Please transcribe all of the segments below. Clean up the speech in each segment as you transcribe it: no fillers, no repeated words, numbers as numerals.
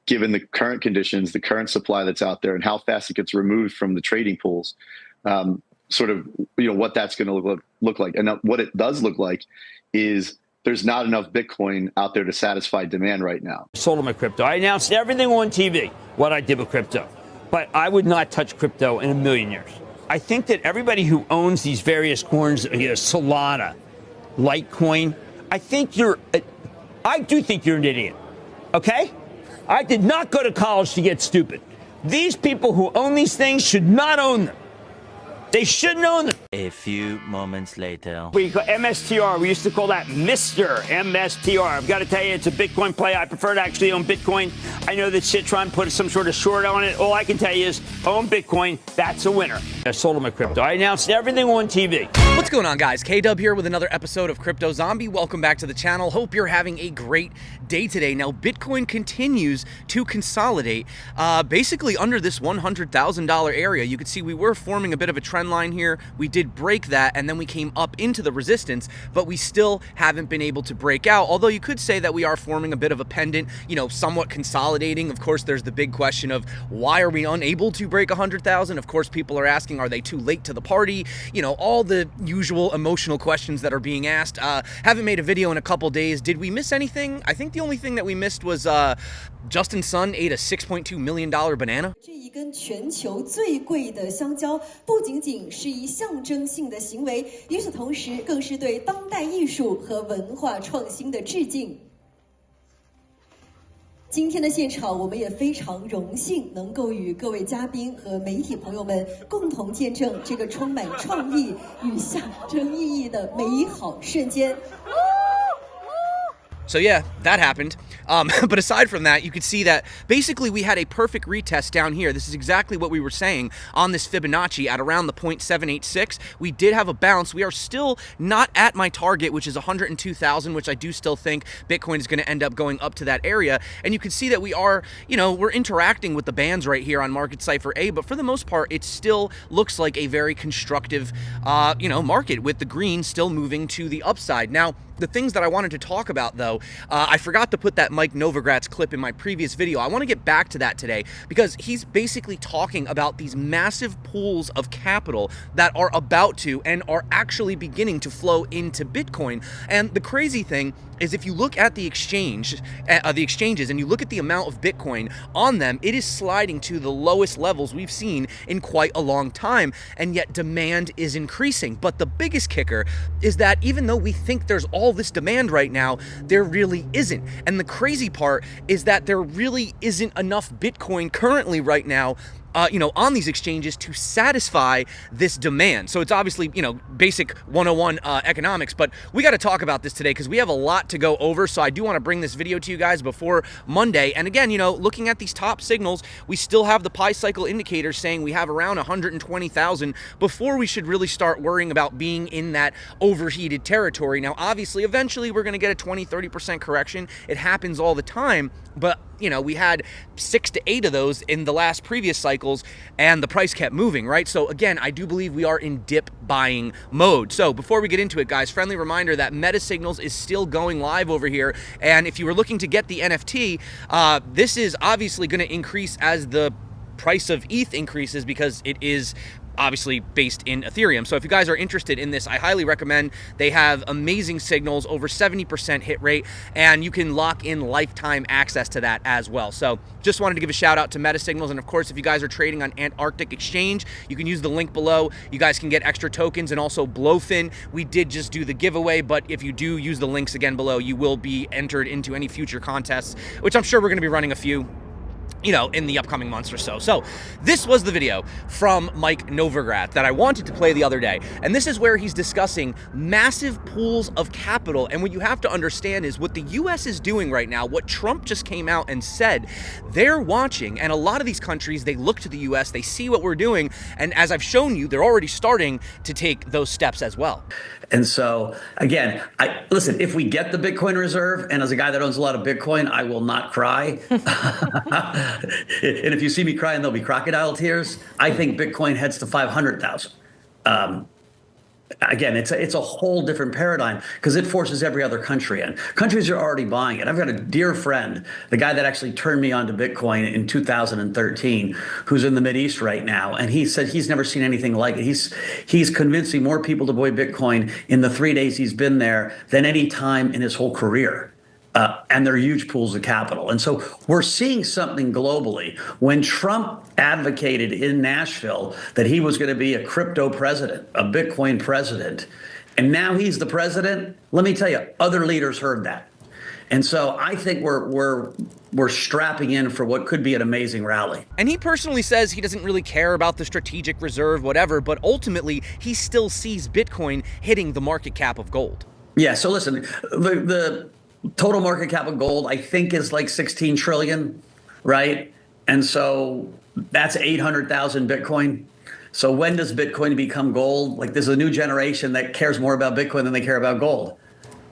given the current conditions, the current supply that's out there, and how fast it gets removed from the trading pools, what that's going to look like. And what it does look like is there's not enough Bitcoin out there to satisfy demand right now. Sold all my crypto. I announced everything on TV, what I did with crypto. But I would not touch crypto in a million years. I think that everybody who owns these various coins, Solana, Litecoin, I do think you're an idiot. Okay? I did not go to college to get stupid. These people who own these things should not own them. They shouldn't own them. A few moments later. We call MSTR. We used to call that Mr. MSTR. I've got to tell you, it's a Bitcoin play. I prefer to actually own Bitcoin. I know that Citron put some sort of short on it. All I can tell you is own Bitcoin. That's a winner. I sold all my crypto. I announced everything on TV. What's going on, guys? K-Dub here with another episode of Crypto Zombie. Welcome back to the channel. Hope you're having a great day today. Now, Bitcoin continues to consolidate basically under this $100,000 area. You can see we were forming a bit of a trend line here. We did break that, and then we came up into the resistance, but we still haven't been able to break out. Although you could say that we are forming a bit of a pendant, somewhat consolidating. Of course, there's the big question of why are we unable to break 100,000? Of course, people are asking, are they too late to the party? All the usual emotional questions that are being asked. Haven't made a video in a couple days. Did we miss anything? I think the only thing that we missed was Justin Sun ate a $6.2 million banana. 这一根全球最贵的香蕉，不仅仅是一象征性的行为，与此同时，更是对当代艺术和文化创新的致敬。今天的现场，我们也非常荣幸能够与各位嘉宾和媒体朋友们共同见证这个充满创意与象征意义的美好瞬间。So yeah, that happened. But aside from that, you could see that basically we had a perfect retest down here. This is exactly what we were saying on this Fibonacci at around the 0.786. We did have a bounce. We are still not at my target, which is 102,000, which I do still think Bitcoin is going to end up going up to that area. And you can see that we are, we're interacting with the bands right here on Market Cipher A, but for the most part, it still looks like a very constructive, market with the green still moving to the upside. Now, the things that I wanted to talk about, though, I forgot to put that Mike Novogratz clip in my previous video. I want to get back to that today because he's basically talking about these massive pools of capital that are about to and are actually beginning to flow into Bitcoin. And the crazy thing is if you look at the exchanges and you look at the amount of Bitcoin on them, it is sliding to the lowest levels we've seen in quite a long time, and yet demand is increasing. But the biggest kicker is that even though we think there's all this demand right now, there really isn't. And the crazy part is that there really isn't enough Bitcoin currently right now on these exchanges to satisfy this demand. So it's obviously, basic 101 economics, but we got to talk about this today because we have a lot to go over. So I do want to bring this video to you guys before Monday. And again, looking at these top signals, we still have the Pi cycle indicator saying we have around 120,000 before we should really start worrying about being in that overheated territory. Now, obviously, eventually we're going to get a 20-30% correction. It happens all the time, but we had 6 to 8 of those in the last previous cycles, and the price kept moving, right? So again, I do believe we are in dip buying mode. So before we get into it, guys, friendly reminder that Meta Signals is still going live over here. And if you were looking to get the NFT, this is obviously going to increase as the price of ETH increases because it is obviously based in Ethereum. So if you guys are interested in this, I highly recommend. They have amazing signals, over 70% hit rate, and you can lock in lifetime access to that as well. So just wanted to give a shout out to Meta Signals. And of course, if you guys are trading on Antarctic Exchange, you can use the link below. You guys can get extra tokens and also Blowfin. We did just do the giveaway, but if you do use the links again below, you will be entered into any future contests, which I'm sure we're going to be running a few in the upcoming months or so. So this was the video from Mike Novogratz that I wanted to play the other day. And this is where he's discussing massive pools of capital. And what you have to understand is what the US is doing right now, what Trump just came out and said, they're watching. And a lot of these countries, they look to the US, they see what we're doing. And as I've shown you, they're already starting to take those steps as well. And so, again, listen, if we get the Bitcoin reserve, and as a guy that owns a lot of Bitcoin, I will not cry. And if you see me crying, there'll be crocodile tears. I think Bitcoin heads to 500,000. again, it's a whole different paradigm because it forces every other country in. Countries are already buying it. I've got a dear friend, the guy that actually turned me on to Bitcoin in 2013, who's in the Mideast right now, and he said he's never seen anything like it. He's convincing more people to buy Bitcoin in the 3 days he's been there than any time in his whole career. And they're huge pools of capital. And so we're seeing something globally. When Trump advocated in Nashville that he was going to be a crypto president, a Bitcoin president, and now he's the president, let me tell you, other leaders heard that. And so I think we're strapping in for what could be an amazing rally. And he personally says he doesn't really care about the strategic reserve, whatever, but ultimately he still sees Bitcoin hitting the market cap of gold. Yeah, so listen, the total market cap of gold, I think, is like 16 trillion, right? And so that's 800,000 Bitcoin. So when does Bitcoin become gold? Like, there's a new generation that cares more about Bitcoin than they care about gold.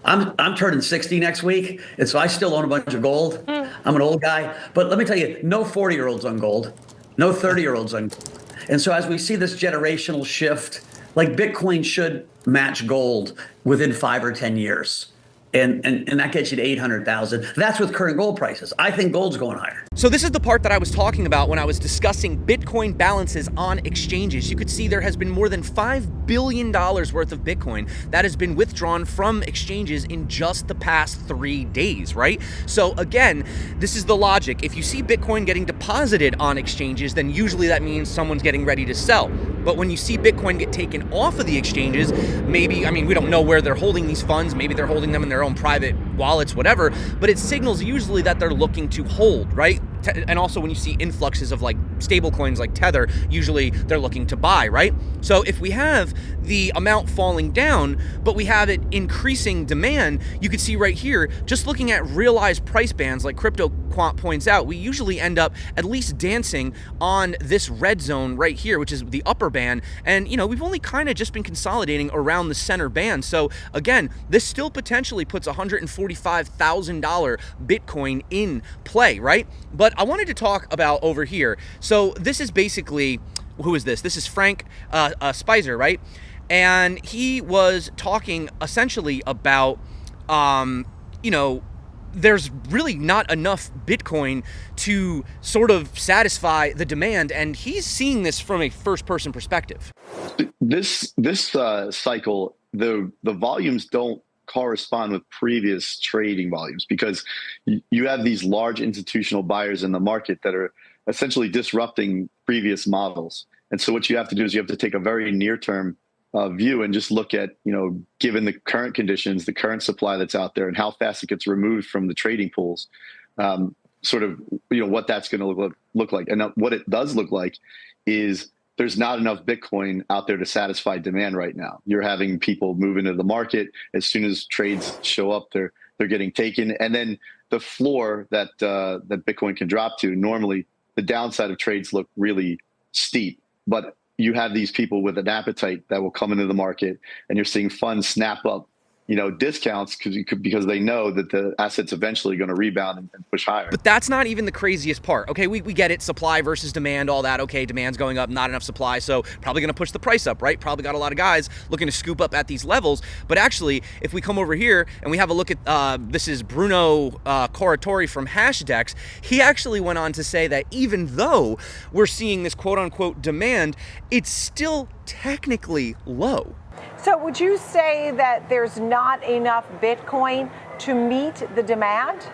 I'm turning 60 next week, and so I still own a bunch of gold. I'm an old guy, but let me tell you, no 40-year-olds on gold, no 30-year-olds on gold. And so as we see this generational shift, like Bitcoin should match gold within 5 or 10 years. And that gets you to 800,000. That's with current gold prices. I think gold's going higher. So this is the part that I was talking about when I was discussing Bitcoin balances on exchanges. You could see there has been more than $5 billion worth of Bitcoin that has been withdrawn from exchanges in just the past 3 days, right? So again, this is the logic. If you see Bitcoin getting deposited on exchanges, then usually that means someone's getting ready to sell. But when you see Bitcoin get taken off of the exchanges, maybe, I mean, we don't know where they're holding these funds. Maybe they're holding them in their own private wallets, whatever, but it signals usually that they're looking to hold, right? And also when you see influxes of like stable coins like Tether, usually they're looking to buy, right? So if we have the amount falling down, but we have it increasing demand, you can see right here, just looking at realized price bands like Crypto Quant points out, we usually end up at least dancing on this red zone right here, which is the upper band. And, you know, we've only kind of just been consolidating around the center band. So again, this still potentially puts $145,000 Bitcoin in play, right? But I wanted to talk about over here. So this is basically, who is this? This is Frank Spicer, right? And he was talking essentially about, you know, there's really not enough Bitcoin to sort of satisfy the demand, and he's seeing this from a first-person perspective. This cycle, the volumes don't correspond with previous trading volumes because you have these large institutional buyers in the market that are essentially disrupting previous models. And so what you have to do is you have to take a very near-term view and just look at, you know, given the current conditions, the current supply that's out there and how fast it gets removed from the trading pools, sort of, you know, what that's going to look like. And what it does look like is there's not enough Bitcoin out there to satisfy demand right now. You're having people move into the market. As soon as trades show up, they're getting taken. And then the floor that Bitcoin can drop to, normally the downside of trades look really steep, but you have these people with an appetite that will come into the market, and you're seeing funds snap up, you know, discounts because they know that the asset's eventually going to rebound and push higher. But that's not even the craziest part. Okay, we get it, supply versus demand, all that. Okay, demand's going up, not enough supply, so probably going to push the price up, right? Probably got a lot of guys looking to scoop up at these levels. But actually, if we come over here and we have a look at, this is Bruno Coratori from Hashdex, he actually went on to say that even though we're seeing this quote-unquote demand, it's still technically low. So would you say that there's not enough Bitcoin to meet the demand?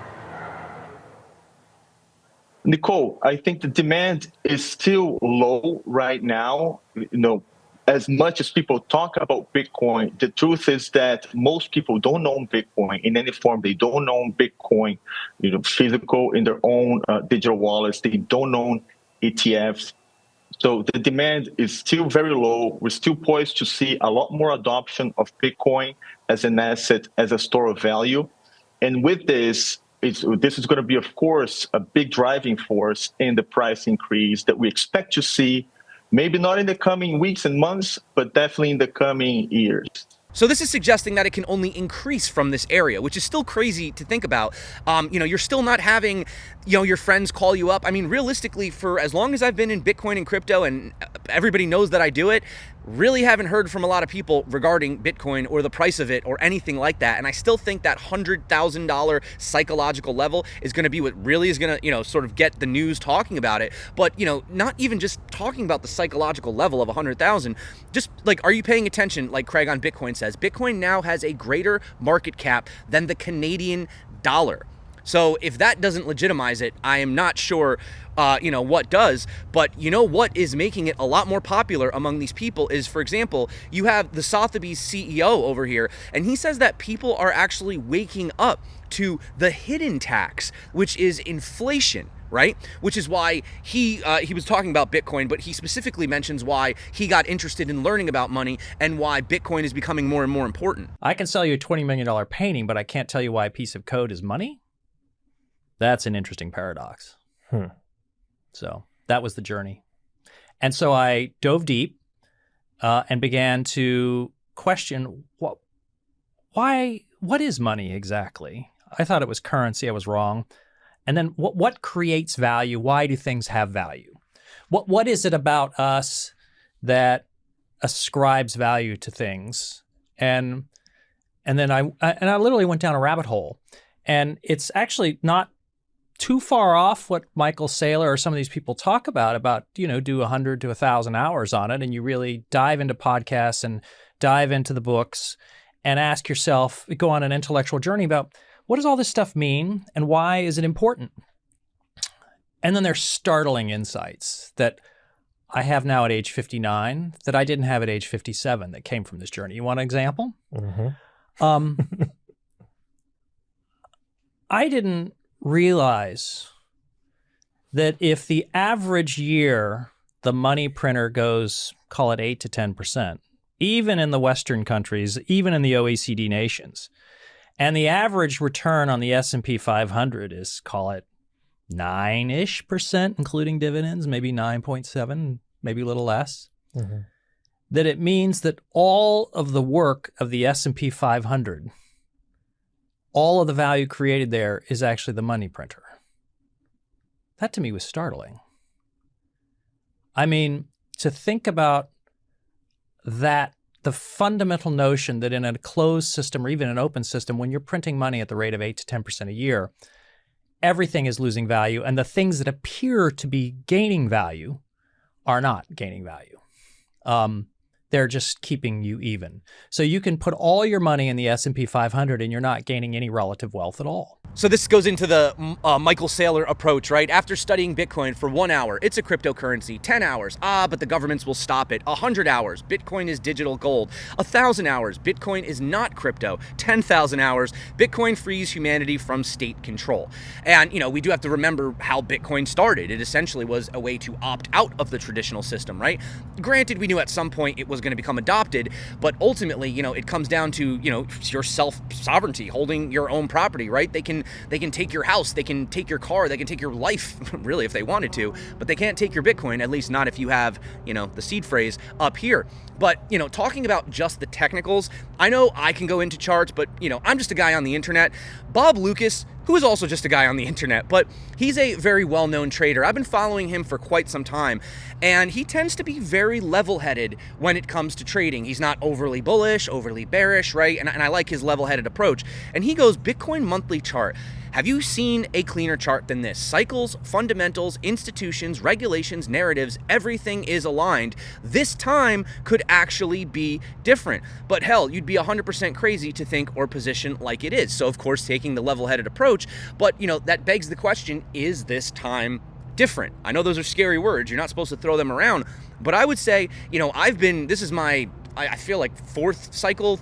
Nicole, I think the demand is still low right now. You know, as much as people talk about Bitcoin, the truth is that most people don't own Bitcoin in any form. They don't own Bitcoin, you know, physical in their own digital wallets. They don't own ETFs. So the demand is still very low. We're still poised to see a lot more adoption of Bitcoin as an asset, as a store of value. And with this, this is going to be, of course, a big driving force in the price increase that we expect to see, maybe not in the coming weeks and months, but definitely in the coming years. So this is suggesting that it can only increase from this area, which is still crazy to think about. You know, you're still not having, you know, your friends call you up. I mean, realistically, for as long as I've been in Bitcoin and crypto, and everybody knows that I do it, really haven't heard from a lot of people regarding Bitcoin or the price of it or anything like that. And I still think that $100,000 psychological level is going to be what really is going to, sort of get the news talking about it. But, not even just talking about the psychological level of 100,000, just like, are you paying attention? Like Craig on Bitcoin says, Bitcoin now has a greater market cap than the Canadian dollar. So if that doesn't legitimize it, I am not sure, what does. But what is making it a lot more popular among these people is, for example, you have the Sotheby's CEO over here, and he says that people are actually waking up to the hidden tax, which is inflation. Right? Which is why he was talking about Bitcoin, but he specifically mentions why he got interested in learning about money and why Bitcoin is becoming more and more important. I can sell you a $20 million painting, but I can't tell you why a piece of code is money? That's an interesting paradox. So that was the journey. And so I dove deep and began to question, what is money exactly? I thought it was currency. I was wrong. And then what creates value? Why do things have value? What is it about us that ascribes value to things? And then I literally went down a rabbit hole. And it's actually not too far off what Michael Saylor or some of these people talk about, do 100 to 1,000 hours on it. And you really dive into podcasts and dive into the books and ask yourself, go on an intellectual journey about, what does all this stuff mean and why is it important? And then there's startling insights that I have now at age 59 that I didn't have at age 57 that came from this journey. You want an example? Mm-hmm. I didn't realize that if the average year the money printer goes, call it 8 to 10%, even in the Western countries, even in the OECD nations, and the average return on the S&P 500 is, call it 9-ish%, including dividends, maybe 9.7, maybe a little less, that it means that all of the work of the S&P 500, all of the value created there is actually the money printer. That to me was startling. I mean, to think about that, the fundamental notion that in a closed system or even an open system, when you're printing money at the rate of 8 to 10% a year, everything is losing value. And the things that appear to be gaining value are not gaining value. They're just keeping you even. So you can put all your money in the S&P 500 and you're not gaining any relative wealth at all. So this goes into the Michael Saylor approach, right? After studying Bitcoin for 1 hour, it's a cryptocurrency. 10 hours, but the governments will stop it. 100 hours, Bitcoin is digital gold. 1,000 hours, Bitcoin is not crypto. 10,000 hours, Bitcoin frees humanity from state control. And, we do have to remember how Bitcoin started. It essentially was a way to opt out of the traditional system, right? Granted, we knew at some point it was going to become adopted, but ultimately, it comes down to, your self-sovereignty, holding your own property, right? They can take your house, they can take your car, they can take your life, really, if they wanted to, but they can't take your Bitcoin, at least not if you have, the seed phrase up here. But, talking about just the technicals, I know I can go into charts, but, I'm just a guy on the internet. Bob Lucas, who is also just a guy on the internet, but he's a very well-known trader. I've been following him for quite some time, and he tends to be very level-headed when it comes to trading. He's not overly bullish, overly bearish, right? And I like his level-headed approach. And he goes, Bitcoin monthly chart. Have you seen a cleaner chart than this? Cycles, fundamentals, institutions, regulations, narratives, everything is aligned. This time could actually be different. But hell, you'd be 100% crazy to think or position like it is. So of course, taking the level-headed approach, but that begs the question, is this time different? I know those are scary words. You're not supposed to throw them around, but I would say, this is my, I feel like third cycle,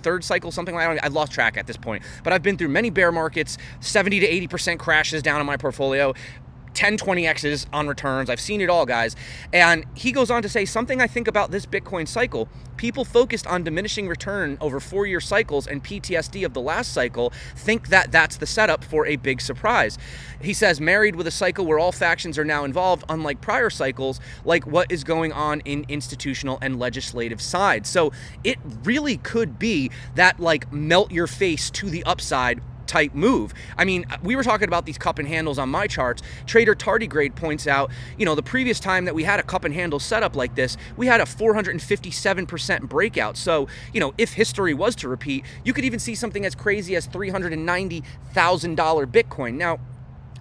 something like that. I've lost track at this point, but I've been through many bear markets, 70 to 80% crashes down in my portfolio, 10, 20Xs on returns. I've seen it all, guys. And he goes on to say, something I think about this Bitcoin cycle, people focused on diminishing return over 4-year cycles and PTSD of the last cycle think that that's the setup for a big surprise. He says, married with a cycle where all factions are now involved, unlike prior cycles, like what is going on in institutional and legislative sides. So it really could be that melt your face to the upside type move. I mean, we were talking about these cup and handles on my charts. Trader Tardigrade points out, you know, the previous time that we had a cup and handle setup like this, we had a 457% breakout. So, you know, if history was to repeat, you could even see something as crazy as $390,000 Bitcoin. Now,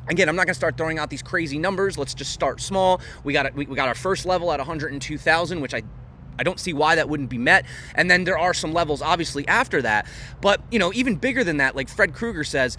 again, I'm not going to start throwing out these crazy numbers. Let's just start small. We got our first level at 102,000, which I don't see why that wouldn't be met. And then there are some levels obviously after that. But, you know, even bigger than that, like Fred Krueger says,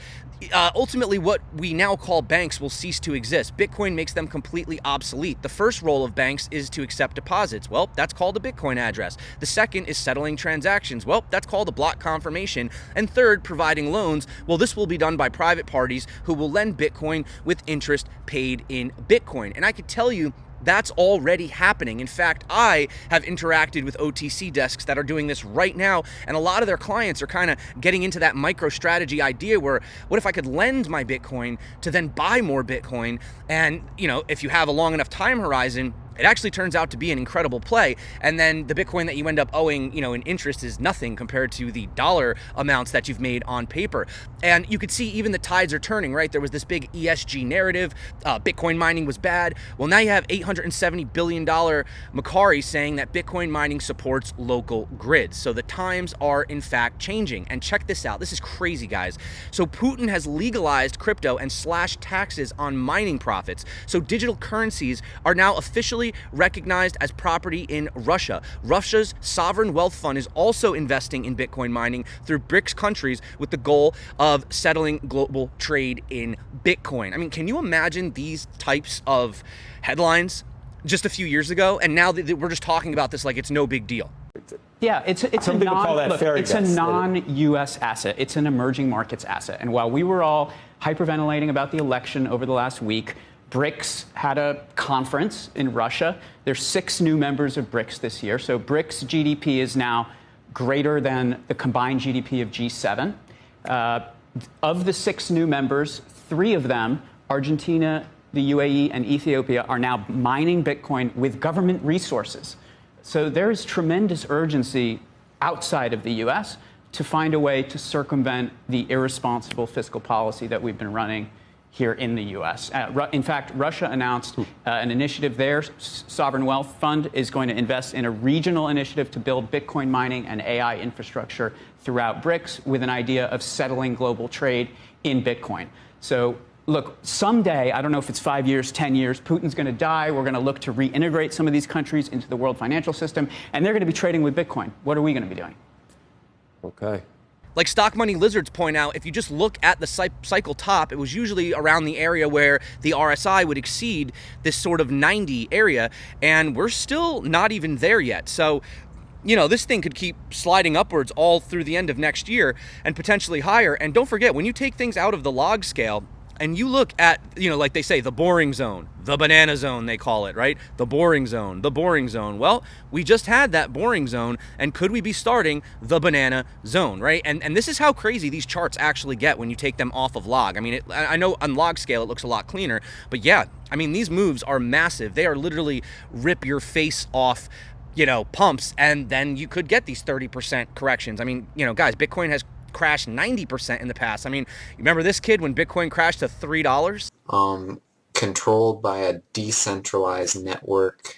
ultimately what we now call banks will cease to exist. Bitcoin makes them completely obsolete. The first role of banks is to accept deposits. Well, that's called a Bitcoin address. The second is settling transactions. Well, that's called a block confirmation. And third, providing loans. Well, this will be done by private parties who will lend Bitcoin with interest paid in Bitcoin. And I could tell you, that's already happening. In fact, I have interacted with OTC desks that are doing this right now, and a lot of their clients are kind of getting into that MicroStrategy idea where, what if I could lend my Bitcoin to then buy more Bitcoin? And, you know, if you have a long enough time horizon, it actually turns out to be an incredible play. And then the Bitcoin that you end up owing, you know, in interest is nothing compared to the dollar amounts that you've made on paper. And you could see even the tides are turning, right? There was this big ESG narrative. Bitcoin mining was bad. Well, now you have $870 billion Macari saying that Bitcoin mining supports local grids. So the times are in fact changing. And check this out. This is crazy, guys. So Putin has legalized crypto and slashed taxes on mining profits. So digital currencies are now officially recognized as property in Russia. Russia's sovereign wealth fund is also investing in Bitcoin mining through BRICS countries with the goal of settling global trade in Bitcoin. I mean, can you imagine these types of headlines just a few years ago? And now that we're just talking about this like it's no big deal. Yeah, it's a non-U.S. asset. It's an emerging markets asset. And while we were all hyperventilating about the election over the last week, BRICS had a conference in Russia. There's 6 new members of BRICS this year. So BRICS GDP is now greater than the combined GDP of G7. Of the 6 new members, 3 of them, Argentina, the UAE, and Ethiopia, are now mining Bitcoin with government resources. So there is tremendous urgency outside of the U.S. to find a way to circumvent the irresponsible fiscal policy that we've been running here in the U.S. In fact, Russia announced an initiative. Their sovereign wealth fund is going to invest in a regional initiative to build Bitcoin mining and AI infrastructure throughout BRICS with an idea of settling global trade in Bitcoin. So look, someday, I don't know if it's 5 years, 10 years, Putin's going to die. We're going to look to reintegrate some of these countries into the world financial system, and they're going to be trading with Bitcoin. What are we going to be doing? Okay. Like Stock Money Lizards point out, if you just look at the cycle top, it was usually around the area where the RSI would exceed this sort of 90 area, and we're still not even there yet. So, you know, this thing could keep sliding upwards all through the end of next year and potentially higher. And don't forget, when you take things out of the log scale and you look at, you know, like they say, the boring zone, the banana zone, they call it, right? The boring zone, the boring zone. Well, we just had that boring zone, and could we be starting the banana zone, right? And this is how crazy these charts actually get when you take them off of log. I mean, I know on log scale it looks a lot cleaner, but yeah, I mean, these moves are massive. They are literally rip your face off, you know, pumps, and then you could get these 30% corrections. I mean, you know, guys, Bitcoin has crashed 90% in the past. I mean, you remember this kid when Bitcoin crashed to $3? Controlled by a decentralized network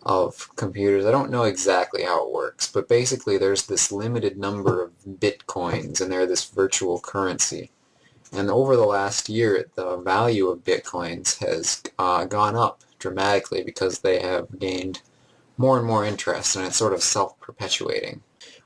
of computers. I don't know exactly how it works, but basically there's this limited number of Bitcoins, and they're this virtual currency. And over the last year, the value of Bitcoins has gone up dramatically because they have gained more and more interest, and it's sort of self-perpetuating.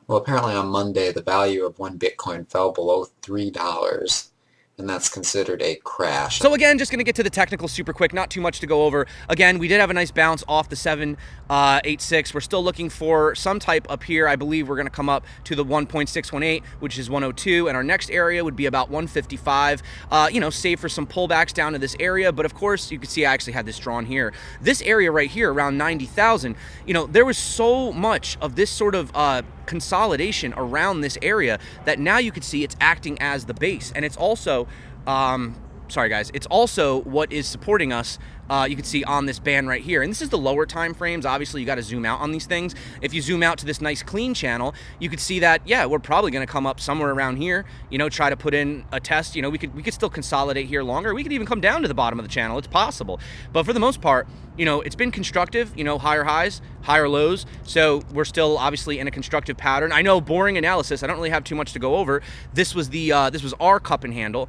Well, apparently on Monday, the value of 1 Bitcoin fell below $3, and that's considered a crash. So again, just going to get to the technical super quick, not too much to go over. Again, we did have a nice bounce off the 786. We're still looking for some type up here. I believe we're going to come up to the 1.618, which is 102, and our next area would be about 155. You know, save for some pullbacks down to this area, but of course, you can see I actually had this drawn here. This area right here, around 90,000, you know, there was so much of this sort of consolidation around this area that now you can see it's acting as the base, and it's also sorry guys, it's also what is supporting us. You can see on this band right here, and this is the lower time frames. Obviously, you got to zoom out on these things. If you zoom out to this nice clean channel, you could see that, yeah, we're probably going to come up somewhere around here. You know, try to put in a test. You know, we could still consolidate here longer. We could even come down to the bottom of the channel. It's possible, but for the most part, you know, it's been constructive. You know, higher highs, higher lows. So we're still obviously in a constructive pattern. I know, boring analysis. I don't really have too much to go over. This was the this was our cup and handle.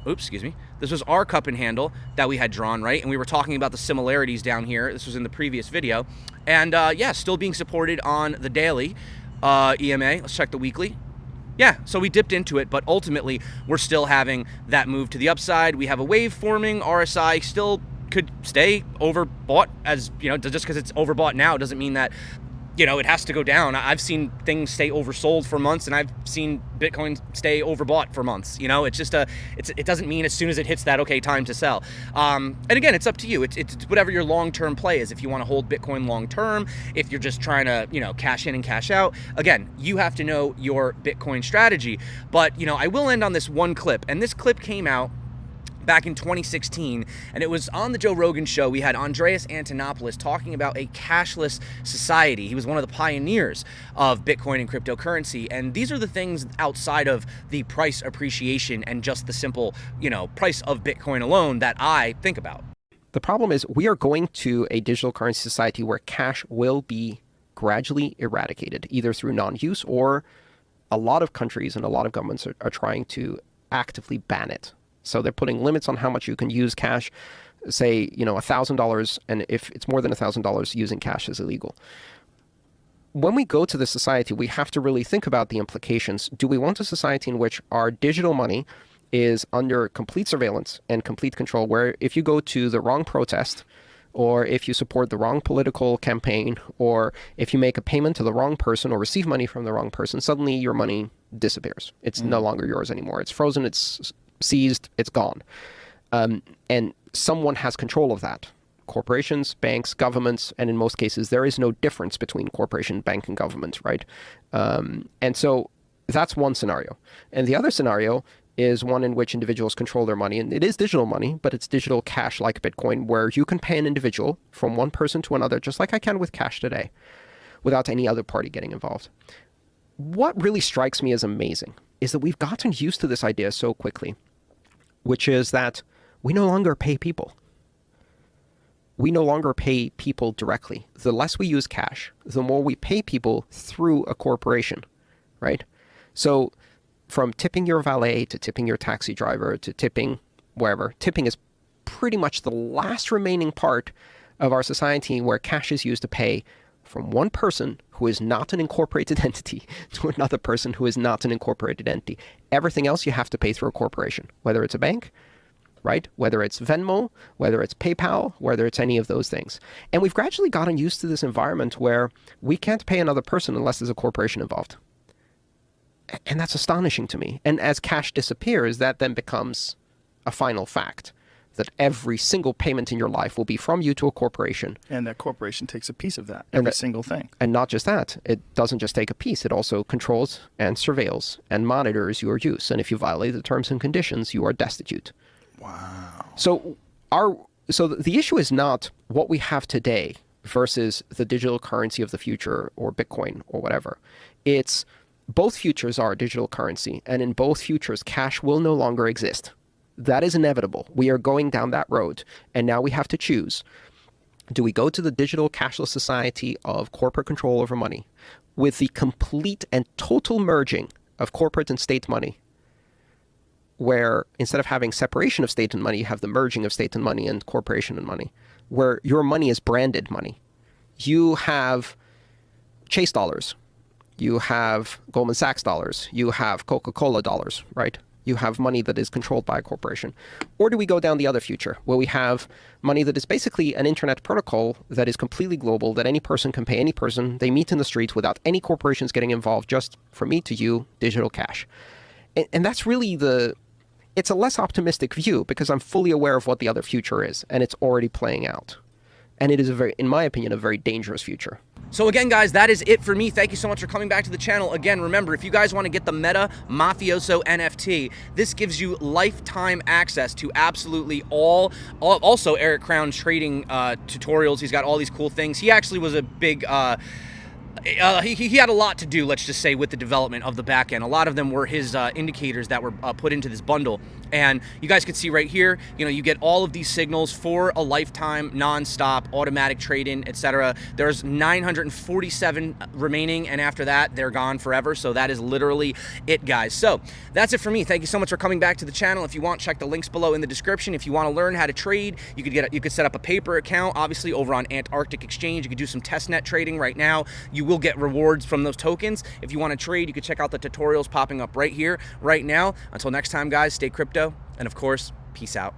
Oops, excuse me. This was our cup and handle that we had drawn, right? And we were talking about the similarities down here. This was in the previous video. And yeah, still being supported on the daily EMA. Let's check the weekly. Yeah, so we dipped into it, but ultimately we're still having that move to the upside. We have a wave forming. RSI still could stay overbought, as you know, just because it's overbought now doesn't mean that, you know, it has to go down. I've seen things stay oversold for months, and I've seen Bitcoin stay overbought for months. You know, it's just it doesn't mean as soon as it hits that, okay, time to sell. And again, it's up to you. It's whatever your long-term play is. If you want to hold Bitcoin long-term, if you're just trying to, you know, cash in and cash out, again, you have to know your Bitcoin strategy. But, you know, I will end on this one clip, and this clip came out back in 2016, and it was on the Joe Rogan show. We had Andreas Antonopoulos talking about a cashless society. He was one of the pioneers of Bitcoin and cryptocurrency, and these are the things outside of the price appreciation and just the simple, you know, price of Bitcoin alone that I think about. The problem is we are going to a digital currency society where cash will be gradually eradicated, either through non-use, or a lot of countries and a lot of governments are trying to actively ban it. So they're putting limits on how much you can use cash, say, you know, $1,000, and if it's more than $1,000, using cash is illegal. When we go to the society, we have to really think about the implications. Do we want a society in which our digital money is under complete surveillance and complete control, where if you go to the wrong protest, or if you support the wrong political campaign, or if you make a payment to the wrong person or receive money from the wrong person, suddenly your money disappears. It's no longer yours anymore. It's frozen, it's seized, it's gone. And someone has control of that. Corporations, banks, governments, and in most cases, there is no difference between corporation, bank, and government, right? And so that's one scenario. And the other scenario is one in which individuals control their money. And it is digital money, but it's digital cash like Bitcoin, where you can pay an individual from one person to another, just like I can with cash today, without any other party getting involved. What really strikes me as amazing is that we've gotten used to this idea so quickly, which is that we no longer pay people. We no longer pay people directly. The less we use cash, the more we pay people through a corporation, right? So from tipping your valet to tipping your taxi driver to tipping wherever, tipping is pretty much the last remaining part of our society where cash is used to pay from one person who is not an incorporated entity to another person who is not an incorporated entity. Everything else you have to pay through a corporation, whether it's a bank, right? Whether it's Venmo, whether it's PayPal, whether it's any of those things. And we've gradually gotten used to this environment where we can't pay another person unless there's a corporation involved. And that's astonishing to me. And as cash disappears, that then becomes a final fact, that every single payment in your life will be from you to a corporation. And that corporation takes a piece of that, every single thing. And not just that, it doesn't just take a piece, it also controls and surveils and monitors your use. And if you violate the terms and conditions, you are destitute. Wow. So the issue is not what we have today versus the digital currency of the future or Bitcoin or whatever. It's both futures are digital currency, and in both futures, cash will no longer exist. That is inevitable. We are going down that road. And now we have to choose. Do we go to the digital cashless society of corporate control over money with the complete and total merging of corporate and state money, where instead of having separation of state and money, you have the merging of state and money and corporation and money, where your money is branded money? You have Chase dollars. You have Goldman Sachs dollars. You have Coca-Cola dollars, right? You have money that is controlled by a corporation. Or do we go down the other future, where we have money that is basically an internet protocol that is completely global, that any person can pay any person, they meet in the streets without any corporations getting involved, just from me to you, digital cash. And that's really it's a less optimistic view, because I'm fully aware of what the other future is, and it's already playing out. And it is in my opinion, a very dangerous future. So again, guys, that is it for me. Thank you so much for coming back to the channel. Again, remember, if you guys want to get the Meta Mafioso NFT, this gives you lifetime access to absolutely all also Eric Crown's trading tutorials. He's got all these cool things. He actually was a big... he had a lot to do, let's just say, with the development of the back end. A lot of them were his indicators that were put into this bundle. And you guys can see right here, you get all of these signals for a lifetime, non-stop, automatic trade-in, etc. There's 947 remaining, and after that, they're gone forever. So that is literally it, guys. So that's it for me. Thank you so much for coming back to the channel. If you want, check the links below in the description. If you want to learn how to trade, you could set up a paper account, obviously, over on Antarctic Exchange. You could do some testnet trading right now. You will get rewards from those tokens. If you want to trade, you can check out the tutorials popping up right here, right now. Until next time, guys, stay crypto, and of course, peace out.